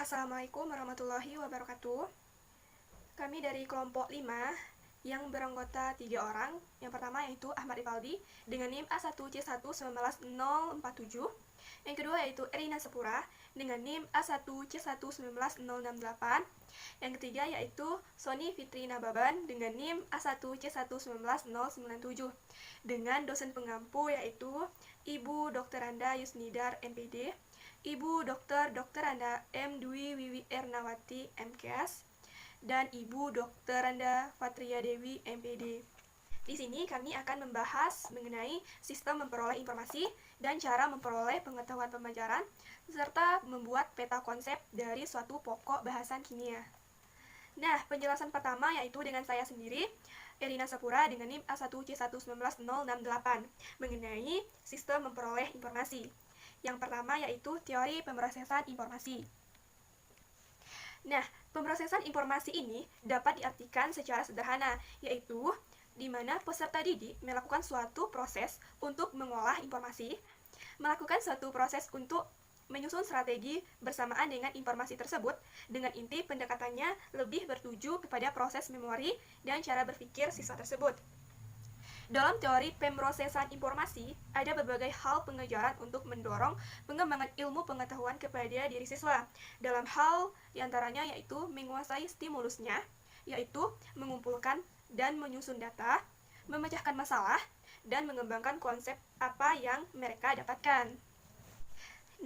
Assalamualaikum warahmatullahi wabarakatuh. Kami dari kelompok 5 yang beranggota 3 orang. Yang pertama yaitu Ahmad Rifaldi dengan NIM A1C1191047. Yang kedua yaitu Erina Sepura dengan NIM A1C1191068. Yang ketiga yaitu Sony Fitri Nababan dengan NIM A1C1191097 dengan dosen pengampu yaitu Ibu Dr. Anda Yusnidar MPD, Ibu Dr. Anda M. Dwi Wiwi Ernawati MKS, dan Ibu Dr. Anda Fatria Dewi MPD. Di sini kami akan membahas mengenai sistem memperoleh informasi dan cara memperoleh pengetahuan pembelajaran, serta membuat peta konsep dari suatu pokok bahasan kimia. Nah, penjelasan pertama yaitu dengan saya sendiri, Erina Sepura dengan NIM A1C1191068 mengenai sistem memperoleh informasi. Yang pertama yaitu teori pemrosesan informasi. Nah, pemrosesan informasi ini dapat diartikan secara sederhana, yaitu di mana peserta didik melakukan suatu proses untuk mengolah informasi, melakukan suatu proses untuk menyusun strategi bersamaan dengan informasi tersebut, dengan inti pendekatannya lebih bertuju kepada proses memori dan cara berpikir siswa tersebut. Dalam teori pemrosesan informasi, ada berbagai hal pengejaran untuk mendorong pengembangan ilmu pengetahuan kepada diri siswa. Dalam hal diantaranya yaitu menguasai stimulusnya, yaitu mengumpulkan dan menyusun data, memecahkan masalah, dan mengembangkan konsep apa yang mereka dapatkan.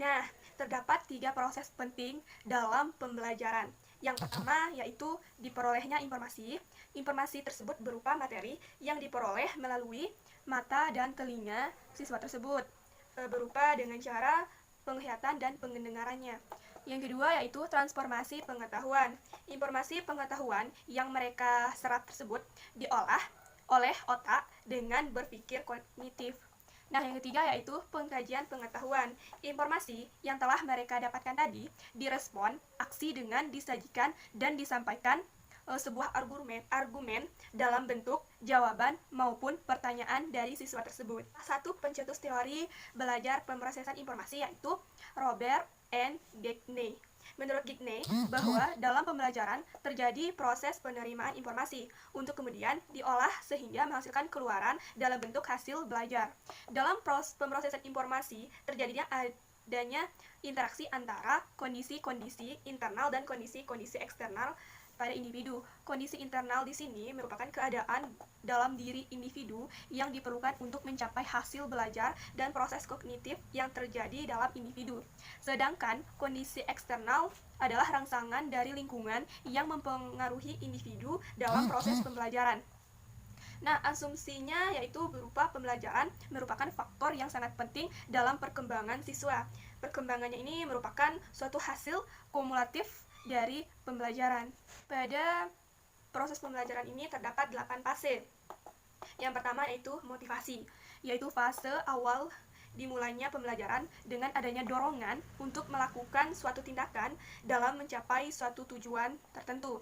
Nah, terdapat 3 proses penting dalam pembelajaran. Yang pertama yaitu diperolehnya informasi. Informasi tersebut berupa materi yang diperoleh melalui mata dan telinga siswa tersebut, berupa dengan cara penglihatan dan pendengarannya. Yang kedua yaitu transformasi pengetahuan. Informasi pengetahuan yang mereka serap tersebut diolah oleh otak dengan berpikir kognitif. Nah, yang ketiga yaitu pengkajian pengetahuan. Informasi yang telah mereka dapatkan tadi direspon aksi dengan disajikan dan disampaikan sebuah argumen dalam bentuk jawaban maupun pertanyaan dari siswa tersebut. Satu pencetus teori belajar pemrosesan informasi yaitu Robert N. Gagne. Menurut Gagne, bahwa dalam pembelajaran terjadi proses penerimaan informasi untuk kemudian diolah sehingga menghasilkan keluaran dalam bentuk hasil belajar. Dalam pemrosesan informasi terjadinya adanya interaksi antara kondisi-kondisi internal dan kondisi-kondisi eksternal pada individu. Kondisi internal di sini merupakan keadaan dalam diri individu yang diperlukan untuk mencapai hasil belajar dan proses kognitif yang terjadi dalam individu. Sedangkan kondisi eksternal adalah rangsangan dari lingkungan yang mempengaruhi individu dalam proses pembelajaran. Nah, asumsinya yaitu berupa pembelajaran merupakan faktor yang sangat penting dalam perkembangan siswa. Perkembangannya ini merupakan suatu hasil kumulatif dari pembelajaran. Pada proses pembelajaran ini terdapat 8 fase. Yang pertama yaitu motivasi, yaitu fase awal dimulainya pembelajaran dengan adanya dorongan untuk melakukan suatu tindakan dalam mencapai suatu tujuan tertentu.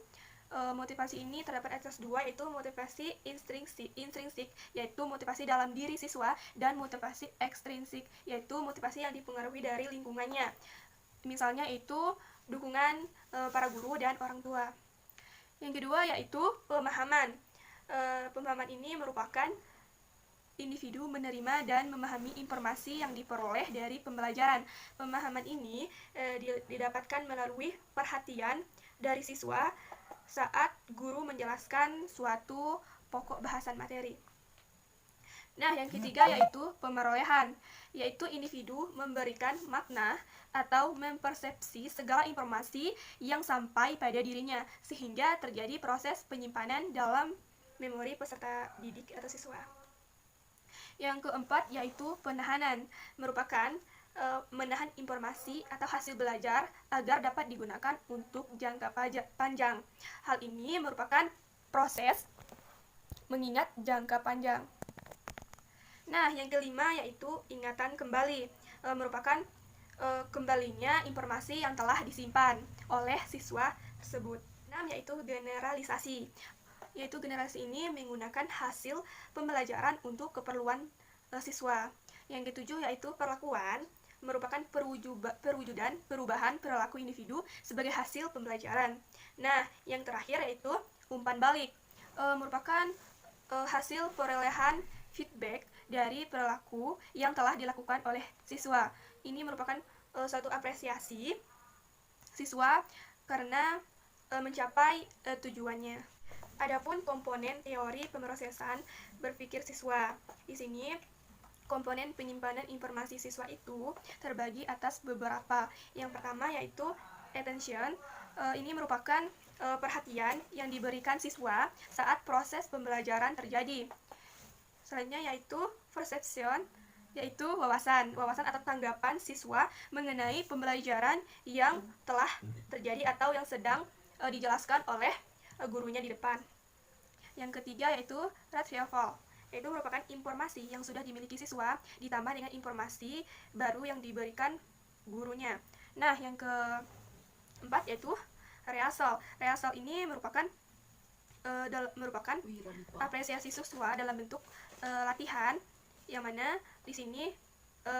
Motivasi ini terdapat atas 2 yaitu motivasi intrinsik yaitu motivasi dalam diri siswa, dan motivasi ekstrinsik yaitu motivasi yang dipengaruhi dari lingkungannya. Misalnya itu dukungan para guru dan orang tua. Yang kedua yaitu pemahaman. Pemahaman ini merupakan individu menerima dan memahami informasi yang diperoleh dari pembelajaran. Pemahaman ini didapatkan melalui perhatian dari siswa saat guru menjelaskan suatu pokok bahasan materi. Nah, yang ketiga yaitu pemerolehan, yaitu individu memberikan makna atau mempersepsi segala informasi yang sampai pada dirinya, sehingga terjadi proses penyimpanan dalam memori peserta didik atau siswa. Yang keempat yaitu penahanan, merupakan menahan informasi atau hasil belajar agar dapat digunakan untuk jangka panjang. Hal ini merupakan proses mengingat jangka panjang. Nah, yang kelima yaitu ingatan kembali, merupakan kembalinya informasi yang telah disimpan oleh siswa tersebut. 6 yaitu generalisasi, yaitu generasi ini menggunakan hasil pembelajaran untuk keperluan siswa. Yang ketujuh yaitu perlakuan, merupakan perwujudan perubahan perilaku individu sebagai hasil pembelajaran. Nah, yang terakhir yaitu umpan balik, merupakan hasil perolehan feedback dari perilaku yang telah dilakukan oleh siswa. Ini merupakan suatu apresiasi siswa karena mencapai tujuannya. Adapun komponen teori pemrosesan berpikir siswa. Di sini komponen penyimpanan informasi siswa itu terbagi atas beberapa. Yang pertama yaitu attention. Ini merupakan perhatian yang diberikan siswa saat proses pembelajaran terjadi. Selanjutnya yaitu perception, yaitu wawasan atau tanggapan siswa mengenai pembelajaran yang telah terjadi atau yang sedang dijelaskan oleh gurunya di depan. Yang ketiga yaitu retrieval, yaitu merupakan informasi yang sudah dimiliki siswa ditambah dengan informasi baru yang diberikan gurunya. Nah, yang keempat yaitu rehearsal. Rehearsal ini merupakan apresiasi siswa dalam bentuk latihan, yang mana di sini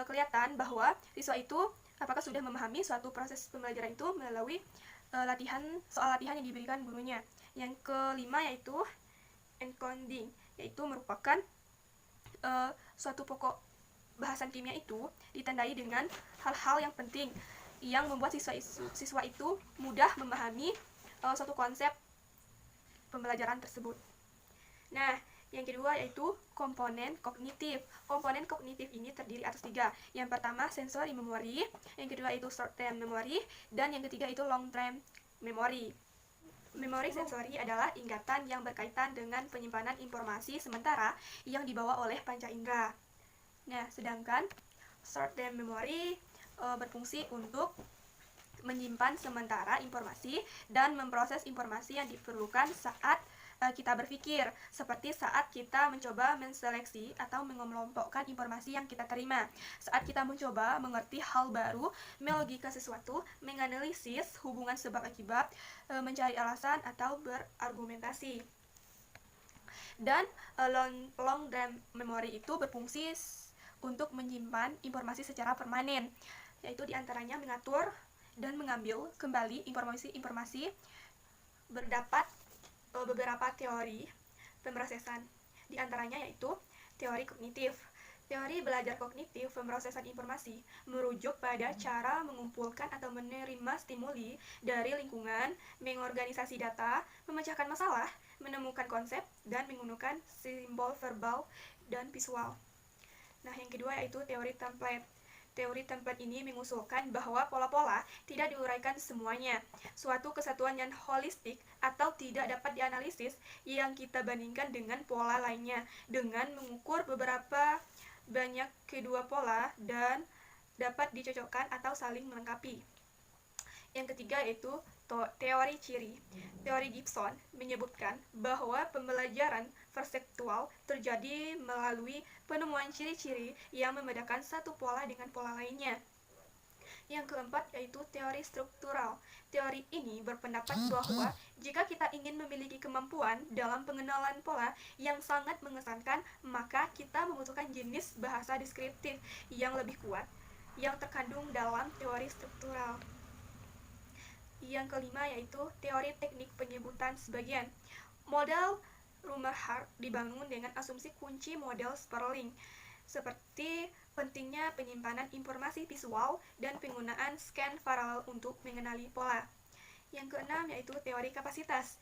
kelihatan bahwa siswa itu apakah sudah memahami suatu proses pembelajaran itu melalui soal latihan yang diberikan gurunya. Yang kelima yaitu encoding, yaitu merupakan suatu pokok bahasan kimia itu ditandai dengan hal-hal yang penting yang membuat siswa itu mudah memahami suatu konsep pembelajaran tersebut. Nah, yang kedua yaitu komponen kognitif. Komponen kognitif ini terdiri atas 3. Yang pertama sensory memory, yang kedua itu short term memory, dan yang ketiga itu long term memory. Memori sensori adalah ingatan yang berkaitan dengan penyimpanan informasi sementara yang dibawa oleh panca indera. Nah, sedangkan short term memory berfungsi untuk menyimpan sementara informasi dan memproses informasi yang diperlukan saat kita berpikir, seperti saat kita mencoba menseleksi atau mengelompokkan informasi yang kita terima, saat kita mencoba mengerti hal baru, melogika sesuatu, menganalisis hubungan sebab akibat, mencari alasan atau berargumentasi. Dan long term memory itu berfungsi untuk menyimpan informasi secara permanen, yaitu diantaranya mengatur dan mengambil kembali informasi-informasi. Berdapat beberapa teori pemrosesan, di antaranya yaitu teori kognitif. Teori belajar kognitif pemrosesan informasi merujuk pada cara mengumpulkan atau menerima stimuli dari lingkungan, mengorganisasi data, memecahkan masalah, menemukan konsep, dan menggunakan simbol verbal dan visual. Nah, yang kedua yaitu teori template. Teori template ini mengusulkan bahwa pola-pola tidak diuraikan semuanya, suatu kesatuan yang holistik atau tidak dapat dianalisis yang kita bandingkan dengan pola lainnya dengan mengukur beberapa banyak kedua pola dan dapat dicocokkan atau saling melengkapi. Yang ketiga yaitu teori ciri. Teori Gibson menyebutkan bahwa pembelajaran perseptual terjadi melalui penemuan ciri-ciri yang membedakan satu pola dengan pola lainnya. Yang keempat yaitu teori struktural. Teori ini berpendapat bahwa jika kita ingin memiliki kemampuan dalam pengenalan pola yang sangat mengesankan, maka kita membutuhkan jenis bahasa deskriptif yang lebih kuat yang terkandung dalam teori struktural. Yang kelima yaitu teori teknik penyebutan sebagian. Model Rumer-Hart dibangun dengan asumsi kunci model Sperling, seperti pentingnya penyimpanan informasi visual dan penggunaan scan paralel untuk mengenali pola. Yang keenam yaitu teori kapasitas.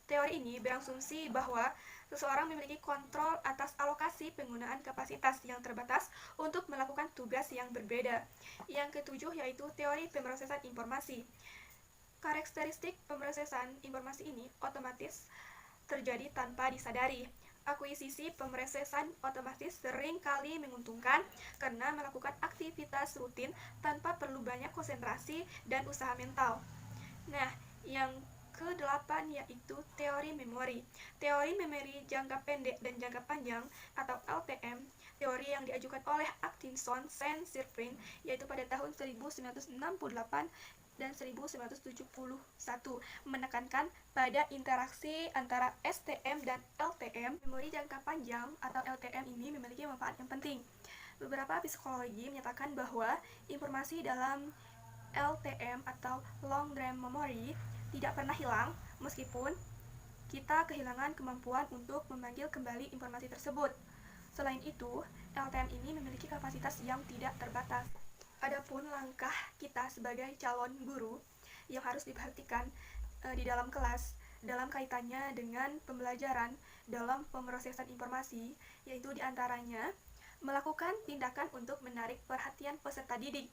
Teori ini berasumsi bahwa seseorang memiliki kontrol atas alokasi penggunaan kapasitas yang terbatas untuk melakukan tugas yang berbeda. Yang ketujuh yaitu teori pemrosesan informasi. Karakteristik pemrosesan informasi ini otomatis terjadi tanpa disadari. Akuisisi pemrosesan otomatis sering kali menguntungkan karena melakukan aktivitas rutin tanpa perlu banyak konsentrasi dan usaha mental. Nah, yang ke-8 yaitu teori memori. Teori memori jangka pendek dan jangka panjang atau LTM, teori yang diajukan oleh Atkinson Saint Cyprian yaitu pada tahun 1968 dan 1971, menekankan pada interaksi antara STM dan LTM. Memori jangka panjang atau LTM ini memiliki manfaat yang penting. Beberapa psikologi menyatakan bahwa informasi dalam LTM atau Long Term Memory tidak pernah hilang meskipun kita kehilangan kemampuan untuk memanggil kembali informasi tersebut. Selain itu, LTM ini memiliki kapasitas yang tidak terbatas. Adapun langkah kita sebagai calon guru yang harus diperhatikan di dalam kelas dalam kaitannya dengan pembelajaran dalam pemrosesan informasi, yaitu diantaranya melakukan tindakan untuk menarik perhatian peserta didik.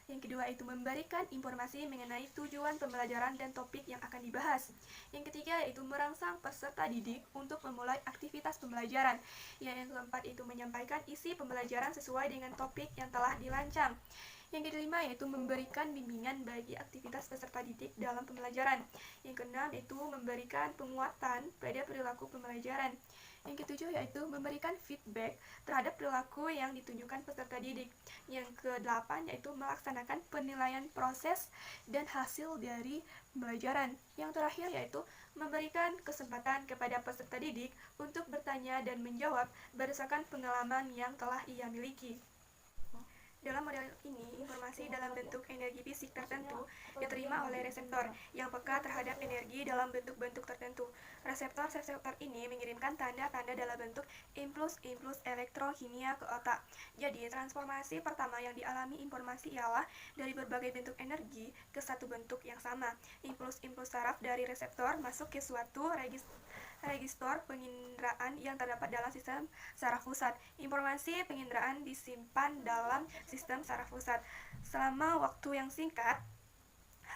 Yang kedua itu memberikan informasi mengenai tujuan pembelajaran dan topik yang akan dibahas. Yang ketiga yaitu merangsang peserta didik untuk memulai aktivitas pembelajaran. Yang keempat itu menyampaikan isi pembelajaran sesuai dengan topik yang telah dirancang. Yang kelima yaitu memberikan bimbingan bagi aktivitas peserta didik dalam pembelajaran. Yang keenam yaitu memberikan penguatan pada perilaku pembelajaran. Yang ketujuh yaitu memberikan feedback terhadap perilaku yang ditunjukkan peserta didik. Yang kedelapan yaitu melaksanakan penilaian proses dan hasil dari pembelajaran. Yang terakhir yaitu memberikan kesempatan kepada peserta didik untuk bertanya dan menjawab berdasarkan pengalaman yang telah ia miliki. Dalam model ini, informasi dalam bentuk energi fisik tertentu diterima oleh reseptor yang peka terhadap energi dalam bentuk-bentuk tertentu. Reseptor-reseptor ini mengirimkan tanda-tanda dalam bentuk impuls-impuls elektrokimia ke otak. Jadi, transformasi pertama yang dialami informasi ialah dari berbagai bentuk energi ke satu bentuk yang sama. Impuls-impuls saraf dari reseptor masuk ke suatu register penginderaan yang terdapat dalam sistem saraf pusat. Informasi penginderaan disimpan dalam sistem saraf pusat selama waktu yang singkat,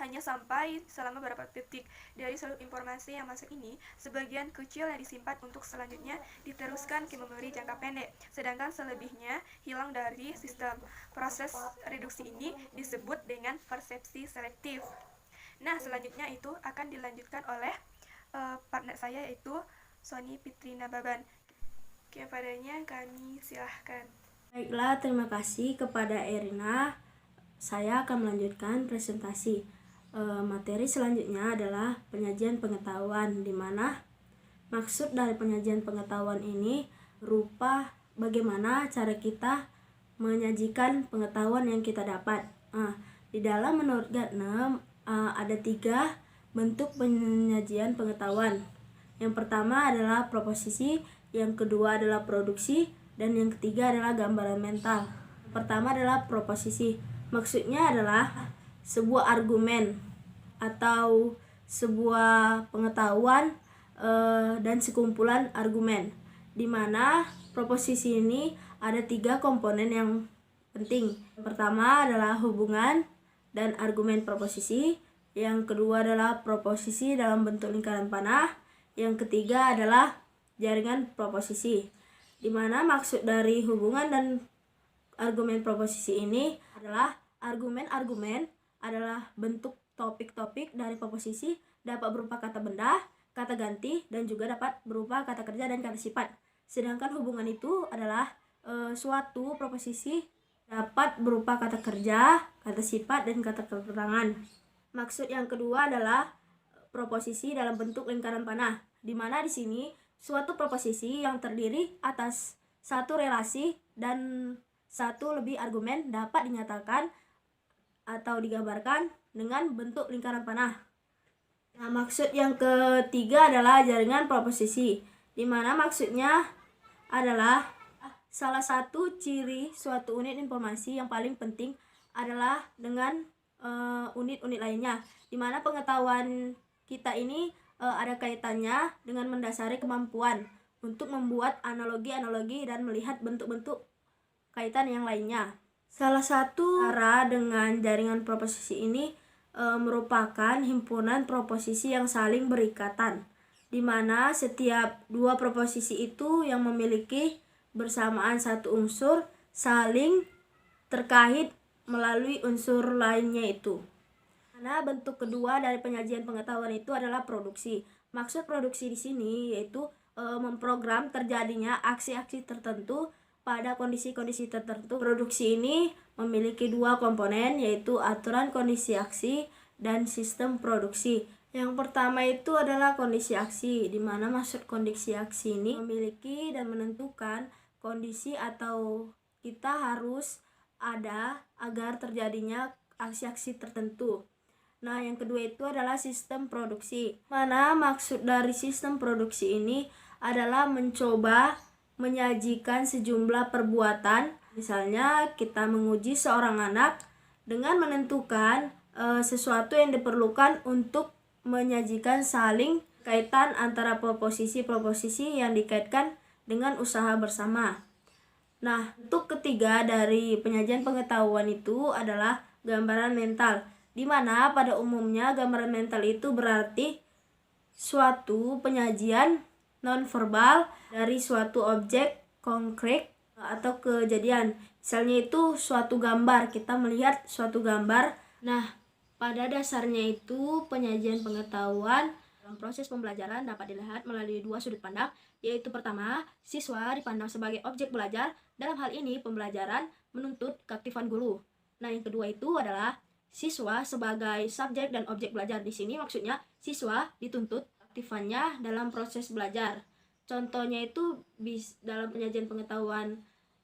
hanya sampai selama beberapa detik. Dari seluruh informasi yang masuk ini, sebagian kecil yang disimpan untuk selanjutnya diteruskan ke memori jangka pendek, sedangkan selebihnya hilang dari sistem. Proses reduksi ini disebut dengan persepsi selektif. Nah, selanjutnya itu akan dilanjutkan oleh partner saya yaitu Sony Fitrina Baban. Kepadanya kami silahkan. Baiklah, terima kasih kepada Erina. Saya akan melanjutkan presentasi. Materi selanjutnya adalah penyajian pengetahuan, di mana maksud dari penyajian pengetahuan ini berupa bagaimana cara kita menyajikan pengetahuan yang kita dapat. Di dalam menurut Gardner ada 3 bentuk penyajian pengetahuan. Yang pertama adalah proposisi, yang kedua adalah produksi, dan yang ketiga adalah gambaran mental. Pertama adalah proposisi. Maksudnya adalah sebuah argumen atau sebuah pengetahuan dan sekumpulan argumen, di mana proposisi ini ada 3 komponen yang penting. Pertama adalah hubungan dan argumen proposisi. Yang kedua adalah proposisi dalam bentuk lingkaran panah. Yang ketiga adalah jaringan proposisi, di mana maksud dari hubungan dan argumen proposisi ini adalah argumen-argumen adalah bentuk topik-topik dari proposisi, dapat berupa kata benda, kata ganti, dan juga dapat berupa kata kerja dan kata sifat. Sedangkan hubungan itu adalah suatu proposisi dapat berupa kata kerja, kata sifat, dan kata keterangan. Maksud yang kedua adalah proposisi dalam bentuk lingkaran panah, di mana di sini suatu proposisi yang terdiri atas satu relasi dan satu lebih argumen dapat dinyatakan atau digambarkan dengan bentuk lingkaran panah. Nah, maksud yang ketiga adalah jaringan proposisi, di mana maksudnya adalah salah satu ciri suatu unit informasi yang paling penting adalah dengan unit-unit lainnya, di mana pengetahuan kita ini ada kaitannya dengan mendasari kemampuan untuk membuat analogi-analogi dan melihat bentuk-bentuk kaitan yang lainnya. Salah satu cara dengan jaringan proposisi ini merupakan himpunan proposisi yang saling berikatan, di mana setiap 2 proposisi itu yang memiliki bersamaan satu unsur saling terkait melalui unsur lainnya itu. Nah, bentuk kedua dari penyajian pengetahuan itu adalah produksi. Maksud produksi di sini yaitu memprogram terjadinya aksi-aksi tertentu pada kondisi-kondisi tertentu. Produksi ini memiliki 2 komponen, yaitu aturan kondisi aksi dan sistem produksi. Yang pertama itu adalah kondisi aksi, di mana maksud kondisi aksi ini memiliki dan menentukan kondisi atau kita harus ada agar terjadinya aksi-aksi tertentu. Nah, yang kedua itu adalah sistem produksi. Mana maksud dari sistem produksi ini adalah mencoba menyajikan sejumlah perbuatan. Misalnya kita menguji seorang anak dengan menentukan sesuatu yang diperlukan untuk menyajikan saling kaitan antara proposisi-proposisi yang dikaitkan dengan usaha bersama. Nah, untuk ketiga dari penyajian pengetahuan itu adalah gambaran mental, di mana pada umumnya gambaran mental itu berarti suatu penyajian nonverbal dari suatu objek konkret atau kejadian. Misalnya itu suatu gambar, kita melihat suatu gambar. Nah, pada dasarnya itu penyajian pengetahuan dalam proses pembelajaran dapat dilihat melalui dua sudut pandang, yaitu pertama, siswa dipandang sebagai objek belajar. Dalam hal ini, pembelajaran menuntut keaktifan guru. Nah, yang kedua itu adalah siswa sebagai subjek dan objek belajar. Di sini maksudnya siswa dituntut keaktifannya dalam proses belajar. Contohnya itu dalam penyajian pengetahuan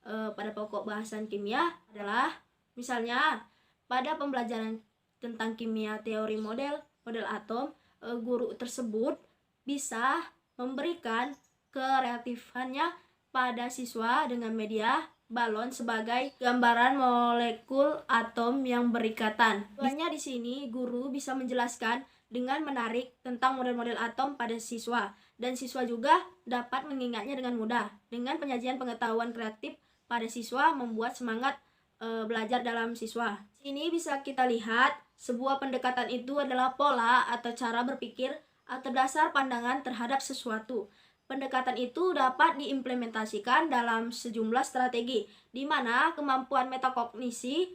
pada pokok bahasan kimia adalah misalnya pada pembelajaran tentang kimia teori model atom, guru tersebut bisa memberikan kereaktifannya pada siswa dengan media balon sebagai gambaran molekul atom yang berikatan. Tujuannya di sini guru bisa menjelaskan dengan menarik tentang model-model atom pada siswa, dan siswa juga dapat mengingatnya dengan mudah. Dengan penyajian pengetahuan kreatif pada siswa membuat semangat belajar dalam siswa. Ini bisa kita lihat sebuah pendekatan itu adalah pola atau cara berpikir atau dasar pandangan terhadap sesuatu. Pendekatan itu dapat diimplementasikan dalam sejumlah strategi, di mana kemampuan metakognisi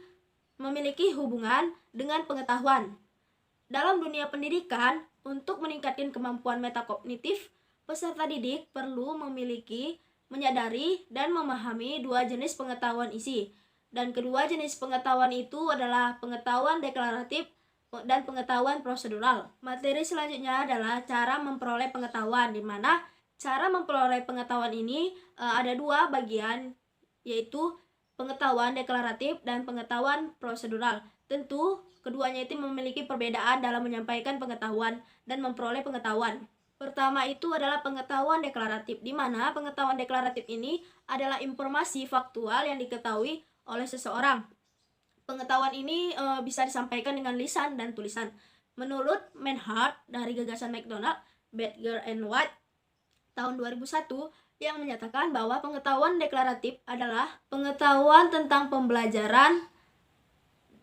memiliki hubungan dengan pengetahuan. Dalam dunia pendidikan, untuk meningkatkan kemampuan metakognitif, peserta didik perlu menyadari dan memahami dua jenis pengetahuan isi. Dan kedua jenis pengetahuan itu adalah pengetahuan deklaratif dan pengetahuan prosedural. Materi selanjutnya adalah cara memperoleh pengetahuan, di mana cara memperoleh pengetahuan ini ada dua bagian, yaitu pengetahuan deklaratif dan pengetahuan prosedural. Tentu, keduanya itu memiliki perbedaan dalam menyampaikan pengetahuan dan memperoleh pengetahuan. Pertama itu adalah pengetahuan deklaratif, di mana pengetahuan deklaratif ini adalah informasi faktual yang diketahui oleh seseorang. Pengetahuan ini bisa disampaikan dengan lisan dan tulisan. Menurut Menhart dari gagasan McDonald, Badger and White tahun 2001 yang menyatakan bahwa pengetahuan deklaratif adalah pengetahuan tentang pembelajaran,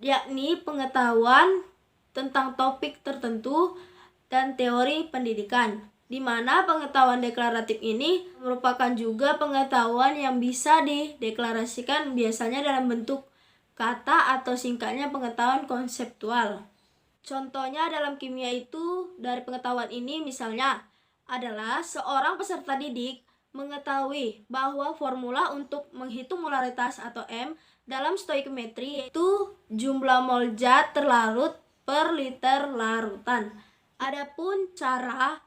yakni pengetahuan tentang topik tertentu dan teori pendidikan, di mana pengetahuan deklaratif ini merupakan juga pengetahuan yang bisa dideklarasikan biasanya dalam bentuk kata atau singkatnya pengetahuan konseptual. Contohnya dalam kimia itu dari pengetahuan ini misalnya adalah seorang peserta didik mengetahui bahwa formula untuk menghitung molaritas atau M dalam stoikiometri yaitu jumlah mol zat terlarut per liter larutan. Adapun cara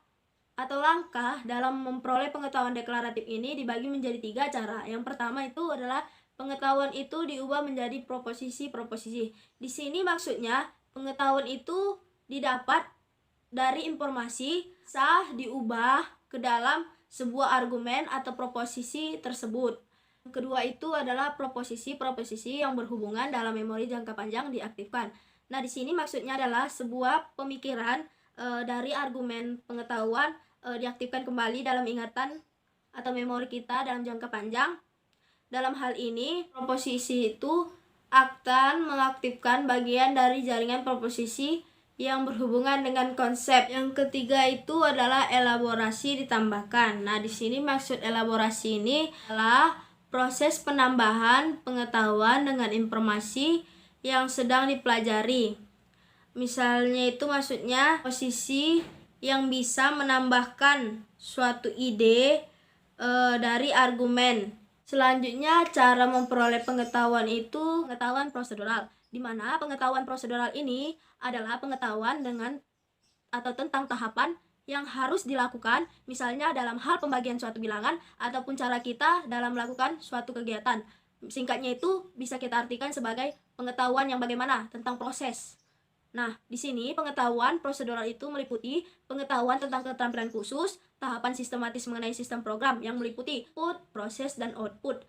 atau langkah dalam memperoleh pengetahuan deklaratif ini dibagi menjadi 3 cara. Yang pertama itu adalah pengetahuan itu diubah menjadi proposisi-proposisi. Di sini maksudnya pengetahuan itu didapat dari informasi sah diubah ke dalam sebuah argumen atau proposisi tersebut. Kedua itu adalah proposisi-proposisi yang berhubungan dalam memori jangka panjang diaktifkan. Nah, di sini maksudnya adalah sebuah pemikiran dari argumen pengetahuan diaktifkan kembali dalam ingatan atau memori kita dalam jangka panjang. Dalam hal ini, proposisi itu akan mengaktifkan bagian dari jaringan proposisi yang berhubungan dengan konsep. Yang ketiga itu adalah elaborasi ditambahkan. Nah, di sini maksud elaborasi ini adalah proses penambahan pengetahuan dengan informasi yang sedang dipelajari. Misalnya itu maksudnya posisi yang bisa menambahkan suatu ide dari argumen. Selanjutnya cara memperoleh pengetahuan itu pengetahuan prosedural, di mana pengetahuan prosedural ini adalah pengetahuan dengan atau tentang tahapan yang harus dilakukan, misalnya dalam hal pembagian suatu bilangan ataupun cara kita dalam melakukan suatu kegiatan. Singkatnya itu bisa kita artikan sebagai pengetahuan yang bagaimana tentang proses. Nah, di sini pengetahuan prosedural itu meliputi pengetahuan tentang keterampilan khusus, tahapan sistematis mengenai sistem program yang meliputi input, proses, dan output.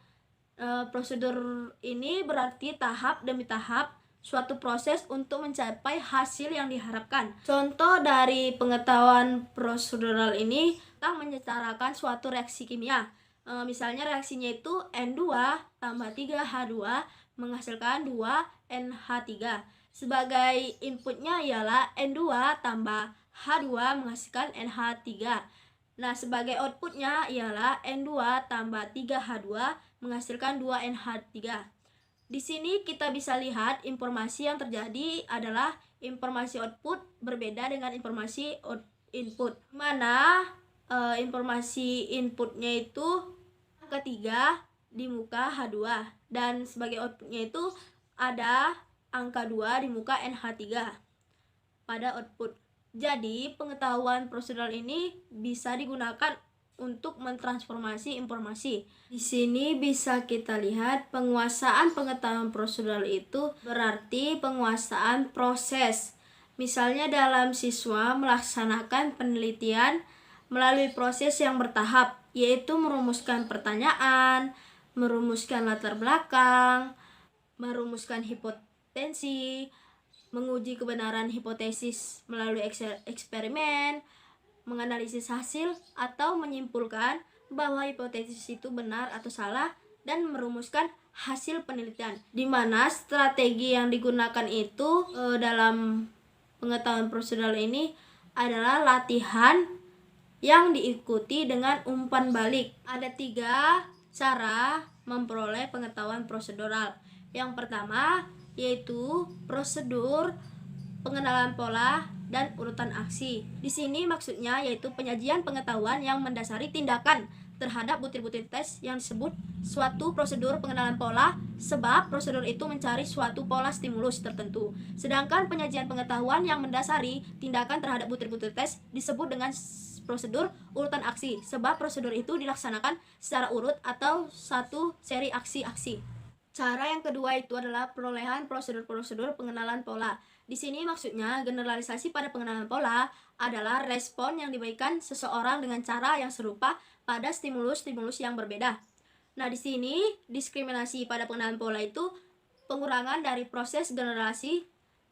Prosedur ini berarti tahap demi tahap suatu proses untuk mencapai hasil yang diharapkan. Contoh dari pengetahuan prosedural ini, kita menyetarakan suatu reaksi kimia. Misalnya reaksinya itu N2 tambah 3H2 menghasilkan 2NH3. Sebagai inputnya ialah N2 tambah H2 menghasilkan NH3. Nah, sebagai outputnya ialah N2 tambah 3H2 menghasilkan 2NH3. Di sini kita bisa lihat informasi yang terjadi adalah informasi output berbeda dengan informasi input. Mana informasi inputnya itu ketiga di muka H2 dan sebagai outputnya itu ada angka 2 di muka NH3 pada output. Jadi, pengetahuan prosedural ini bisa digunakan untuk mentransformasi informasi. Di sini bisa kita lihat penguasaan pengetahuan prosedural itu berarti penguasaan proses. Misalnya dalam siswa melaksanakan penelitian melalui proses yang bertahap, yaitu merumuskan pertanyaan, merumuskan latar belakang, merumuskan hipotensi, menguji kebenaran hipotesis melalui eksperimen, menganalisis hasil atau menyimpulkan bahwa hipotesis itu benar atau salah, dan merumuskan hasil penelitian. Di mana strategi yang digunakan itu dalam pengetahuan prosedural ini adalah latihan yang diikuti dengan umpan balik. Ada 3 cara memperoleh pengetahuan prosedural. Yang pertama yaitu prosedur, pengenalan pola, dan urutan aksi. Di sini maksudnya yaitu penyajian pengetahuan yang mendasari tindakan terhadap butir-butir tes yang disebut suatu prosedur pengenalan pola, sebab prosedur itu mencari suatu pola stimulus tertentu. Sedangkan penyajian pengetahuan yang mendasari tindakan terhadap butir-butir tes disebut dengan prosedur urutan aksi, sebab prosedur itu dilaksanakan secara urut atau satu seri aksi-aksi. Cara yang kedua itu adalah perolehan prosedur-prosedur pengenalan pola. Di sini maksudnya generalisasi pada pengenalan pola adalah respon yang diberikan seseorang dengan cara yang serupa pada stimulus-stimulus yang berbeda. Nah, di sini diskriminasi pada pengenalan pola itu pengurangan dari proses generasi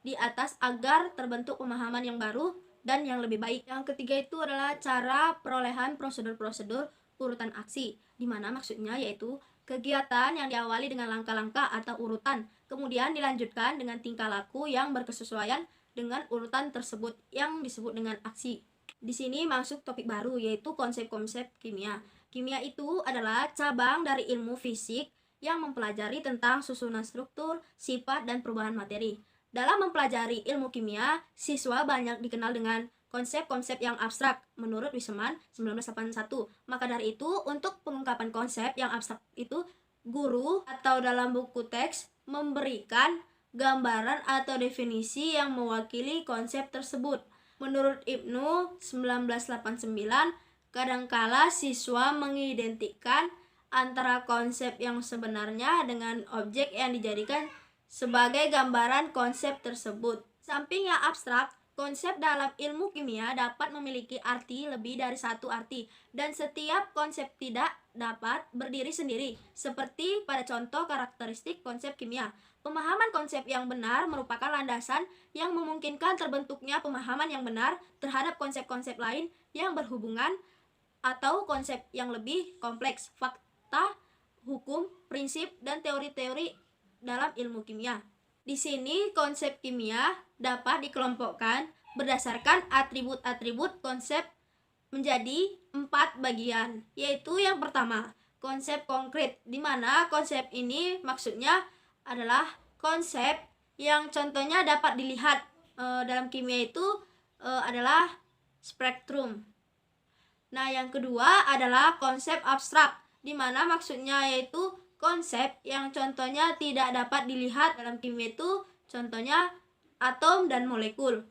di atas agar terbentuk pemahaman yang baru dan yang lebih baik. Yang ketiga itu adalah cara perolehan prosedur-prosedur urutan aksi, di mana maksudnya yaitu kegiatan yang diawali dengan langkah-langkah atau urutan, kemudian dilanjutkan dengan tingkah laku yang berkesesuaian dengan urutan tersebut yang disebut dengan aksi. Di sini masuk topik baru yaitu konsep-konsep kimia. Kimia itu adalah cabang dari ilmu fisik yang mempelajari tentang susunan struktur, sifat, dan perubahan materi. Dalam mempelajari ilmu kimia, siswa banyak dikenal dengan konsep-konsep yang abstrak menurut Wiseman 1981. Maka dari itu, untuk pengungkapan konsep yang abstrak itu, guru atau dalam buku teks memberikan gambaran atau definisi yang mewakili konsep tersebut. Menurut Ibnu 1989, kadangkala siswa mengidentikan antara konsep yang sebenarnya dengan objek yang dijadikan sebagai gambaran konsep tersebut. Samping yang abstrak, konsep dalam ilmu kimia dapat memiliki arti lebih dari satu arti, dan setiap konsep tidak dapat berdiri sendiri, seperti pada contoh karakteristik konsep kimia. Pemahaman konsep yang benar merupakan landasan yang memungkinkan terbentuknya pemahaman yang benar terhadap konsep-konsep lain yang berhubungan atau konsep yang lebih kompleks, fakta, hukum, prinsip, dan teori-teori dalam ilmu kimia. Di sini konsep kimia dapat dikelompokkan berdasarkan atribut-atribut konsep menjadi 4 bagian, yaitu yang pertama, konsep konkret, di mana konsep ini maksudnya adalah konsep yang contohnya dapat dilihat dalam kimia itu adalah spektrum. Nah, yang kedua adalah konsep abstrak, di mana maksudnya yaitu konsep yang contohnya tidak dapat dilihat dalam kimia itu contohnya atom dan molekul.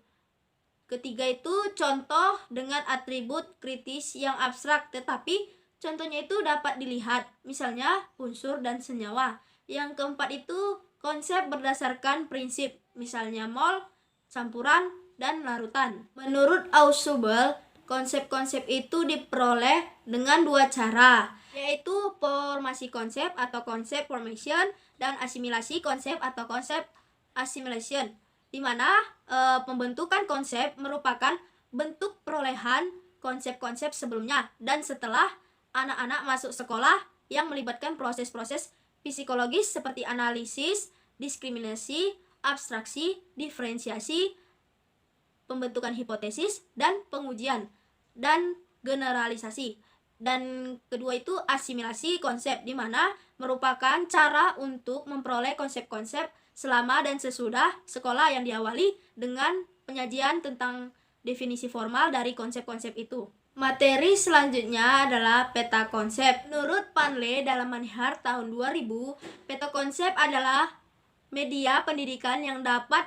Ketiga itu contoh dengan atribut kritis yang abstrak tetapi contohnya itu dapat dilihat, misalnya unsur dan senyawa. Yang keempat itu konsep berdasarkan prinsip, misalnya mol, campuran, dan larutan. Menurut Ausubel, konsep-konsep itu diperoleh dengan dua cara, yaitu formasi konsep atau konsep formation dan asimilasi konsep atau konsep assimilation, di mana pembentukan konsep merupakan bentuk perolehan konsep-konsep sebelumnya dan setelah anak-anak masuk sekolah yang melibatkan proses-proses psikologis seperti analisis, diskriminasi, abstraksi, diferensiasi, pembentukan hipotesis, dan pengujian, dan generalisasi. Dan kedua itu asimilasi konsep, di mana merupakan cara untuk memperoleh konsep-konsep selama dan sesudah sekolah yang diawali dengan penyajian tentang definisi formal dari konsep-konsep itu. Materi selanjutnya adalah peta konsep. Menurut Panle dalam Manihar tahun 2000, peta konsep adalah media pendidikan yang dapat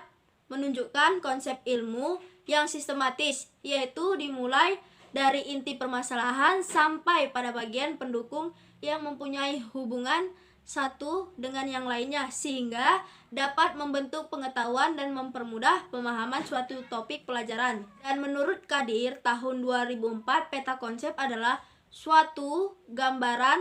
menunjukkan konsep ilmu yang sistematis, yaitu dimulai dari inti permasalahan sampai pada bagian pendukung yang mempunyai hubungan satu dengan yang lainnya, sehingga dapat membentuk pengetahuan dan mempermudah pemahaman suatu topik pelajaran. Dan menurut Kadir tahun 2004, peta konsep adalah suatu gambaran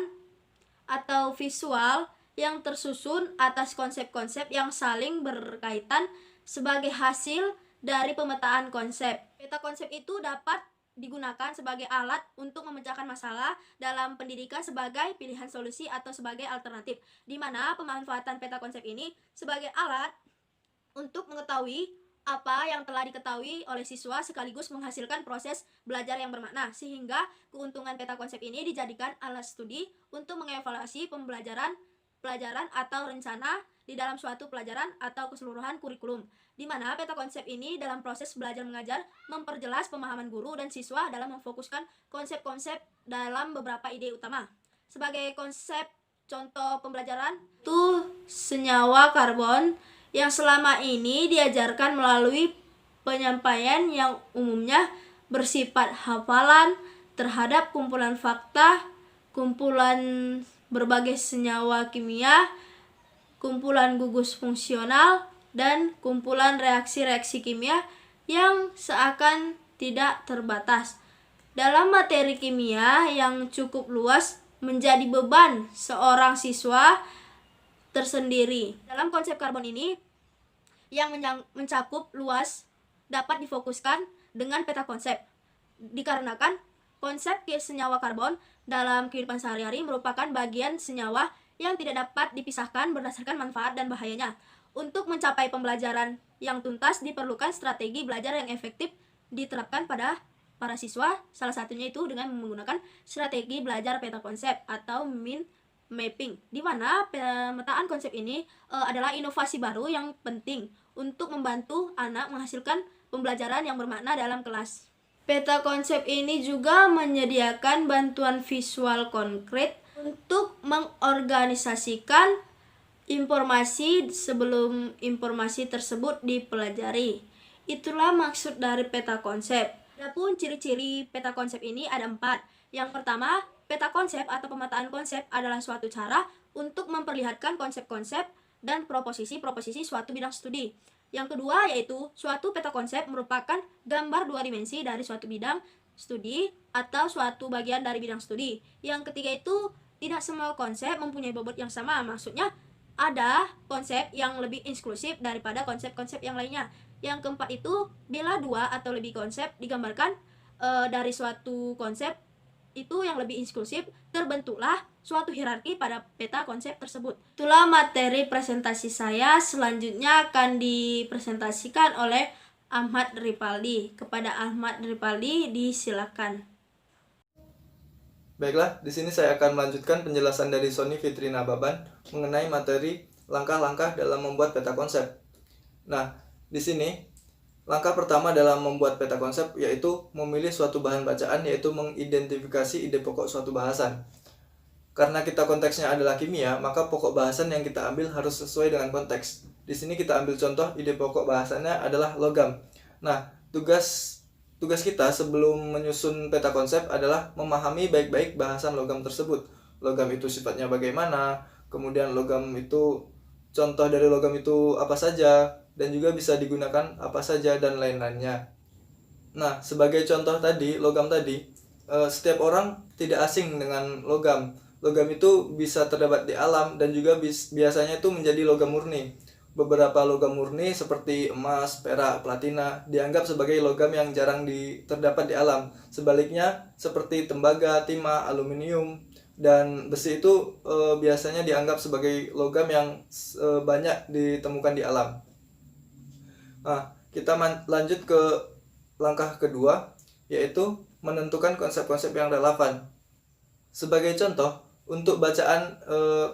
atau visual yang tersusun atas konsep-konsep yang saling berkaitan sebagai hasil dari pemetaan konsep. Peta konsep itu dapat digunakan sebagai alat untuk memecahkan masalah dalam pendidikan sebagai pilihan solusi atau sebagai alternatif, di mana pemanfaatan peta konsep ini sebagai alat untuk mengetahui apa yang telah diketahui oleh siswa sekaligus menghasilkan proses belajar yang bermakna, sehingga keuntungan peta konsep ini dijadikan alat studi untuk mengevaluasi pelajaran atau rencana di dalam suatu pelajaran atau keseluruhan kurikulum, di mana peta konsep ini dalam proses belajar mengajar memperjelas pemahaman guru dan siswa dalam memfokuskan konsep-konsep dalam beberapa ide utama. Sebagai konsep contoh pembelajaran itu senyawa karbon yang selama ini diajarkan melalui penyampaian yang umumnya bersifat hafalan terhadap kumpulan fakta, kumpulan berbagai senyawa kimia, kumpulan gugus fungsional, dan kumpulan reaksi-reaksi kimia yang seakan tidak terbatas. Dalam materi kimia yang cukup luas menjadi beban seorang siswa tersendiri. Dalam konsep karbon ini yang mencakup luas dapat difokuskan dengan peta konsep, dikarenakan konsep senyawa karbon dalam kehidupan sehari-hari merupakan bagian senyawa yang tidak dapat dipisahkan berdasarkan manfaat dan bahayanya. Untuk mencapai pembelajaran yang tuntas diperlukan strategi belajar yang efektif diterapkan pada para siswa, salah satunya itu dengan menggunakan strategi belajar peta konsep atau mind mapping, di mana pemetaan konsep ini adalah inovasi baru yang penting untuk membantu anak menghasilkan pembelajaran yang bermakna dalam kelas. Peta konsep ini juga menyediakan bantuan visual konkret untuk mengorganisasikan informasi sebelum informasi tersebut dipelajari. Itulah maksud dari peta konsep. Adapun ciri-ciri peta konsep ini ada 4. Yang pertama, peta konsep atau pemetaan konsep adalah suatu cara untuk memperlihatkan konsep-konsep dan proposisi-proposisi suatu bidang studi. Yang kedua yaitu suatu peta konsep merupakan gambar 2 dimensi dari suatu bidang studi atau suatu bagian dari bidang studi. Yang ketiga itu tidak semua konsep mempunyai bobot yang sama, maksudnya ada konsep yang lebih inklusif daripada konsep-konsep yang lainnya. Yang keempat itu bila 2 atau lebih konsep digambarkan dari suatu konsep itu yang lebih inklusif, terbentuklah suatu hierarki pada peta konsep tersebut. Itulah materi presentasi saya. Selanjutnya akan dipresentasikan oleh Ahmad Ripaldi. Kepada Ahmad Ripaldi disilakan. Baiklah, di sini saya akan melanjutkan penjelasan dari Sony Fitrina Baban mengenai materi langkah-langkah dalam membuat peta konsep. Nah, di sini langkah pertama dalam membuat peta konsep yaitu memilih suatu bahan bacaan, yaitu mengidentifikasi ide pokok suatu bahasan. Karena kita konteksnya adalah kimia, maka pokok bahasan yang kita ambil harus sesuai dengan konteks. Di sini kita ambil contoh ide pokok bahasannya adalah logam. Nah, tugas kita sebelum menyusun peta konsep adalah memahami baik-baik bahasan logam tersebut. Logam itu sifatnya bagaimana, kemudian logam itu, contoh dari logam itu apa saja, dan juga bisa digunakan apa saja dan lain-lainnya. Nah, sebagai contoh tadi, logam tadi, setiap orang tidak asing dengan logam. Logam itu bisa terdapat di alam dan juga biasanya itu menjadi logam murni. Beberapa logam murni seperti emas, perak, platina dianggap sebagai logam yang jarang terdapat di alam. Sebaliknya, seperti tembaga, timah, aluminium, dan besi itu biasanya dianggap sebagai logam yang banyak ditemukan di alam. Nah, kita lanjut ke langkah kedua, yaitu menentukan konsep-konsep yang relevan. Sebagai contoh, untuk bacaan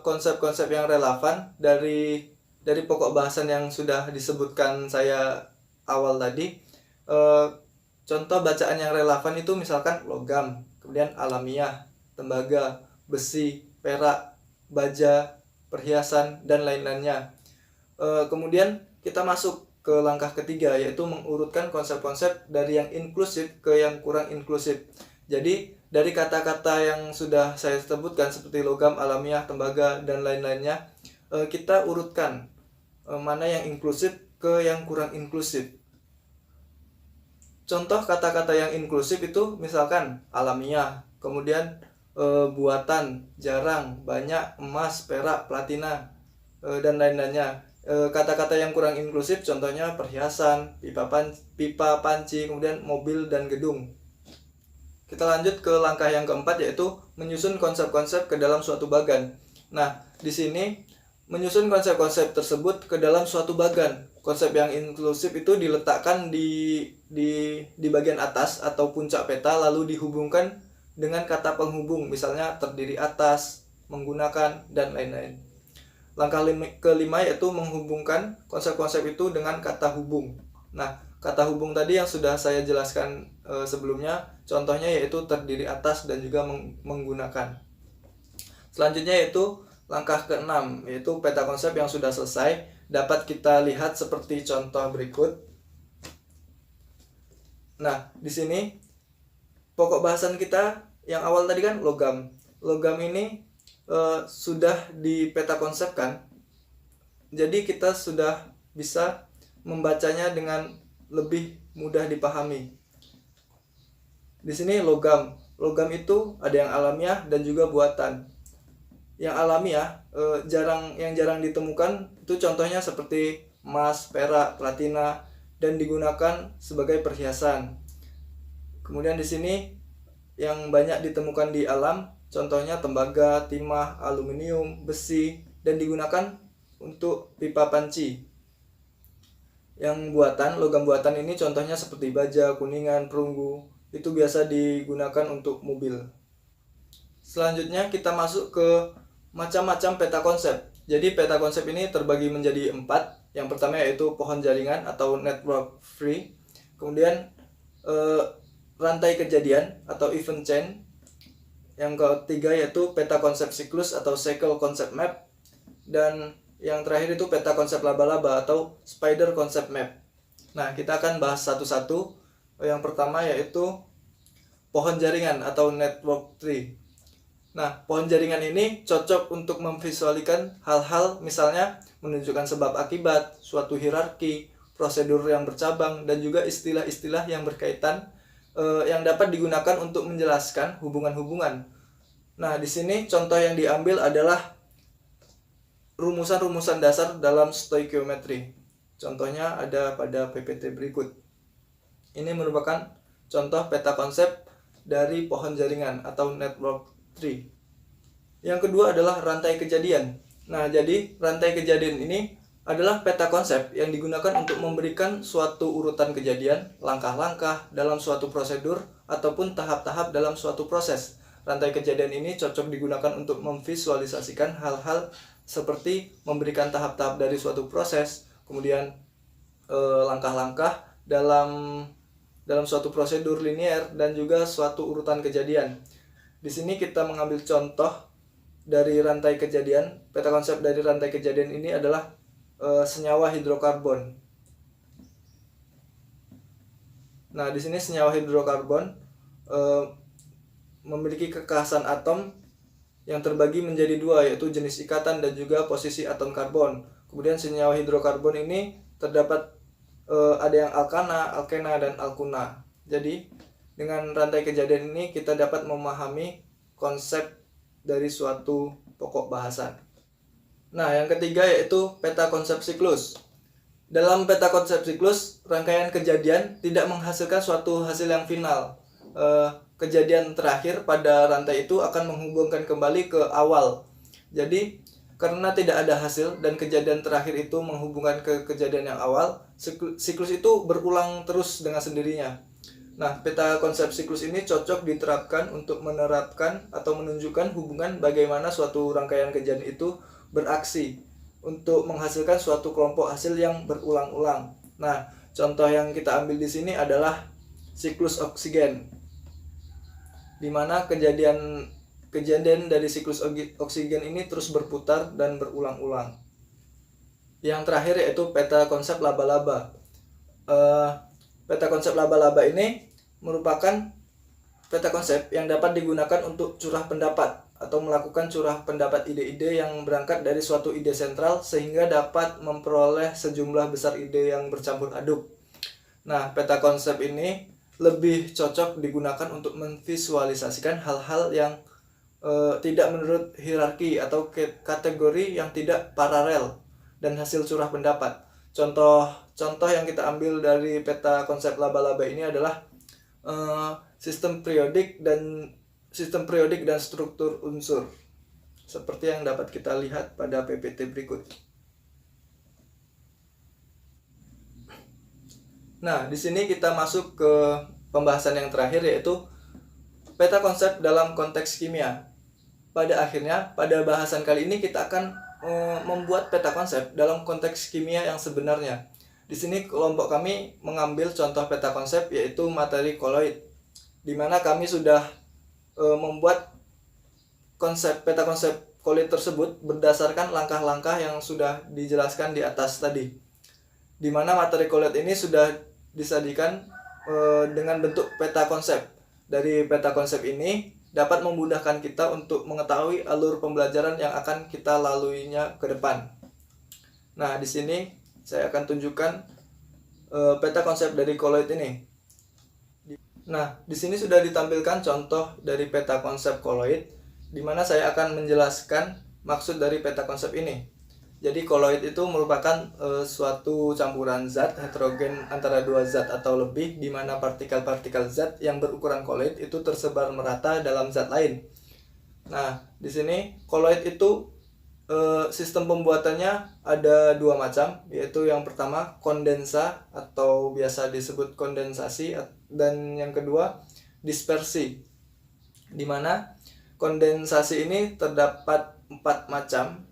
konsep-konsep yang relevan dari pokok bahasan yang sudah disebutkan saya awal tadi, contoh bacaan yang relevan itu misalkan logam, kemudian alamiah, tembaga, besi, perak, baja, perhiasan, dan lain-lainnya. Kemudian kita masuk ke langkah ketiga, yaitu mengurutkan konsep-konsep dari yang inklusif ke yang kurang inklusif. Jadi dari kata-kata yang sudah saya sebutkan seperti logam, alamiah, tembaga, dan lain-lainnya, kita urutkan mana yang inklusif ke yang kurang inklusif. Contoh kata-kata yang inklusif itu misalkan alamiah, kemudian buatan, jarang, banyak, emas, perak, platina, dan lain-lainnya. Kata-kata yang kurang inklusif contohnya perhiasan, pipa panci, kemudian mobil dan gedung. Kita lanjut ke langkah yang keempat, yaitu menyusun konsep-konsep ke dalam suatu bagan. Nah, di sini menyusun konsep-konsep tersebut ke dalam suatu bagan. Konsep yang inklusif itu diletakkan di bagian atas atau puncak peta, lalu dihubungkan dengan kata penghubung, misalnya terdiri atas, menggunakan, dan lain-lain. Langkah kelima yaitu menghubungkan konsep-konsep itu dengan kata hubung. Nah, kata hubung tadi yang sudah saya jelaskan sebelumnya, contohnya yaitu terdiri atas dan juga menggunakan. Selanjutnya yaitu langkah keenam, yaitu peta konsep yang sudah selesai, dapat kita lihat seperti contoh berikut. Nah, di sini pokok bahasan kita yang awal tadi kan logam. Logam ini sudah dipeta konsepkan, jadi kita sudah bisa membacanya dengan lebih mudah dipahami. Di sini logam itu ada yang alamiah dan juga buatan. Yang alamiah yang jarang ditemukan itu contohnya seperti emas, perak, platina, dan digunakan sebagai perhiasan. Kemudian di sini yang banyak ditemukan di alam, contohnya tembaga, timah, aluminium, besi, dan digunakan untuk pipa panci. Yang logam buatan ini contohnya seperti baja, kuningan, perunggu, itu biasa digunakan untuk mobil. Selanjutnya kita masuk ke macam-macam peta konsep. Jadi peta konsep ini terbagi menjadi 4. Yang pertama yaitu pohon jaringan atau network tree. Kemudian rantai kejadian atau event chain. Yang ketiga yaitu peta konsep siklus atau cycle concept map. Dan yang terakhir itu peta konsep laba-laba atau spider concept map. Nah, kita akan bahas satu-satu. Yang pertama yaitu pohon jaringan atau network tree. Nah, pohon jaringan ini cocok untuk memvisualikan hal-hal, misalnya menunjukkan sebab akibat, suatu hierarki, prosedur yang bercabang, dan juga istilah-istilah yang berkaitan yang dapat digunakan untuk menjelaskan hubungan-hubungan. Nah, di sini contoh yang diambil adalah rumusan-rumusan dasar dalam stoichiometry. Contohnya ada pada PPT berikut. Ini merupakan contoh peta konsep dari pohon jaringan atau network tree. Yang kedua adalah rantai kejadian. Nah, jadi rantai kejadian ini adalah peta konsep yang digunakan untuk memberikan suatu urutan kejadian, langkah-langkah dalam suatu prosedur, ataupun tahap-tahap dalam suatu proses. Rantai kejadian ini cocok digunakan untuk memvisualisasikan hal-hal seperti memberikan tahap-tahap dari suatu proses, kemudian langkah-langkah dalam suatu prosedur linear, dan juga suatu urutan kejadian. Di sini kita mengambil contoh dari rantai kejadian. Peta konsep dari rantai kejadian ini adalah senyawa hidrokarbon. Nah, di sini senyawa hidrokarbon memiliki kekhasan atom yang terbagi menjadi dua, yaitu jenis ikatan dan juga posisi atom karbon. Kemudian senyawa hidrokarbon ini terdapat ada yang alkana, alkena, dan alkuna. Jadi dengan rantai kejadian ini kita dapat memahami konsep dari suatu pokok bahasan. Nah, yang ketiga yaitu peta konsep siklus. Dalam peta konsep siklus, rangkaian kejadian tidak menghasilkan suatu hasil yang final. Kejadian terakhir pada rantai itu akan menghubungkan kembali ke awal. Jadi karena tidak ada hasil dan kejadian terakhir itu menghubungkan ke kejadian yang awal, siklus itu berulang terus dengan sendirinya. Nah, peta konsep siklus ini cocok diterapkan untuk menerapkan atau menunjukkan hubungan bagaimana suatu rangkaian kejadian itu beraksi untuk menghasilkan suatu kelompok hasil yang berulang-ulang. Nah, contoh yang kita ambil di sini adalah siklus oksigen, di mana kejadian dari siklus oksigen ini terus berputar dan berulang-ulang. Yang terakhir yaitu peta konsep laba-laba. Peta konsep laba-laba ini merupakan peta konsep yang dapat digunakan untuk curah pendapat atau melakukan curah pendapat ide-ide yang berangkat dari suatu ide sentral sehingga dapat memperoleh sejumlah besar ide yang bercampur aduk. Nah, peta konsep ini lebih cocok digunakan untuk memvisualisasikan hal-hal yang tidak menurut hierarki atau kategori yang tidak paralel dan hasil curah pendapat. Contoh yang kita ambil dari peta konsep laba-laba ini adalah sistem periodik dan struktur unsur, seperti yang dapat kita lihat pada PPT berikut. Nah, di sini kita masuk ke pembahasan yang terakhir, yaitu peta konsep dalam konteks kimia. Pada akhirnya, pada bahasan kali ini kita akan membuat peta konsep dalam konteks kimia yang sebenarnya. Di sini kelompok kami mengambil contoh peta konsep yaitu materi koloid, di mana kami sudah membuat peta konsep koloid tersebut berdasarkan langkah-langkah yang sudah dijelaskan di atas tadi, di mana materi koloid ini sudah disajikan dengan bentuk peta konsep. Dari peta konsep ini dapat memudahkan kita untuk mengetahui alur pembelajaran yang akan kita laluinya ke depan. Nah, di sini saya akan tunjukkan peta konsep dari koloid ini. Nah, di sini sudah ditampilkan contoh dari peta konsep koloid, di mana saya akan menjelaskan maksud dari peta konsep ini. Jadi koloid itu merupakan suatu campuran zat heterogen antara dua zat atau lebih, di mana partikel-partikel zat yang berukuran koloid itu tersebar merata dalam zat lain. Nah, di sini koloid itu sistem pembuatannya ada dua macam, yaitu yang pertama kondensa atau biasa disebut kondensasi, dan yang kedua dispersi, di mana kondensasi ini terdapat 4 macam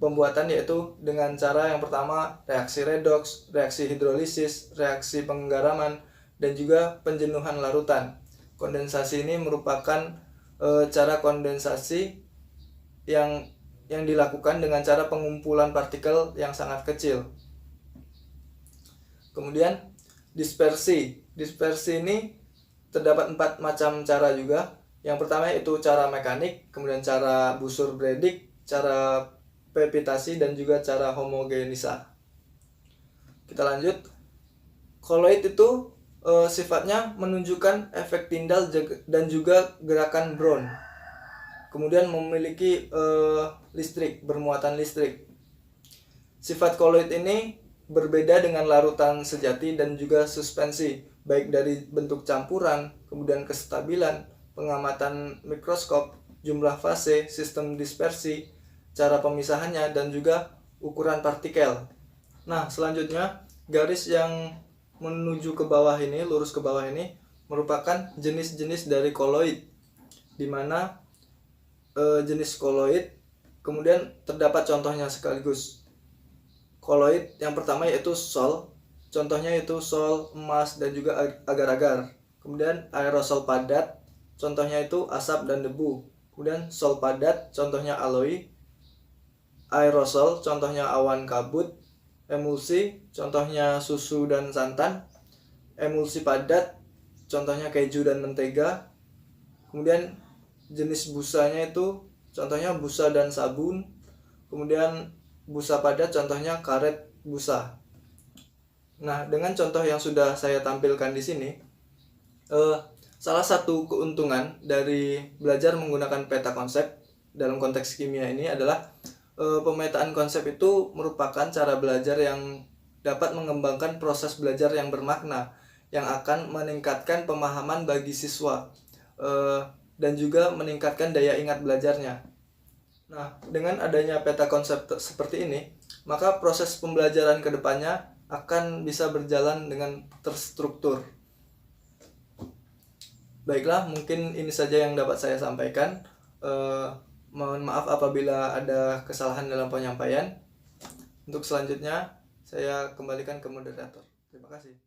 pembuatan, yaitu dengan cara yang pertama reaksi redoks, reaksi hidrolisis, reaksi penggaraman, dan juga penjenuhan larutan. Kondensasi ini merupakan cara kondensasi yang dilakukan dengan cara pengumpulan partikel yang sangat kecil. Kemudian dispersi ini terdapat 4 macam cara juga. Yang pertama yaitu cara mekanik, kemudian cara Busur-Bredig, cara pevitasi, dan juga cara homogenisa. Kita lanjut. Koloid itu sifatnya menunjukkan efek Tyndall dan juga gerakan Brown. Kemudian memiliki bermuatan listrik. Sifat koloid ini berbeda dengan larutan sejati dan juga suspensi, baik dari bentuk campuran, kemudian kestabilan, pengamatan mikroskop, jumlah fase, sistem dispersi, cara pemisahannya, dan juga ukuran partikel. Nah, selanjutnya garis yang menuju ke bawah ini, lurus ke bawah ini, merupakan jenis-jenis dari koloid, di mana jenis koloid kemudian terdapat contohnya sekaligus. Koloid yang pertama yaitu sol, contohnya yaitu sol, emas, dan juga agar-agar. Kemudian aerosol padat, contohnya itu asap dan debu. Kemudian sol padat, contohnya aloi. Aerosol, contohnya awan kabut. Emulsi, contohnya susu dan santan. Emulsi padat, contohnya keju dan mentega. Kemudian jenis busanya itu contohnya busa dan sabun, kemudian busa padat contohnya karet busa. Nah, dengan contoh yang sudah saya tampilkan di sini, salah satu keuntungan dari belajar menggunakan peta konsep dalam konteks kimia ini adalah pemetaan konsep itu merupakan cara belajar yang dapat mengembangkan proses belajar yang bermakna, yang akan meningkatkan pemahaman bagi siswa dan juga meningkatkan daya ingat belajarnya. Nah, dengan adanya peta konsep seperti ini, maka proses pembelajaran ke depannya akan bisa berjalan dengan terstruktur. Baiklah, mungkin ini saja yang dapat saya sampaikan. Mohon maaf apabila ada kesalahan dalam penyampaian. Untuk selanjutnya, saya kembalikan ke moderator. Terima kasih.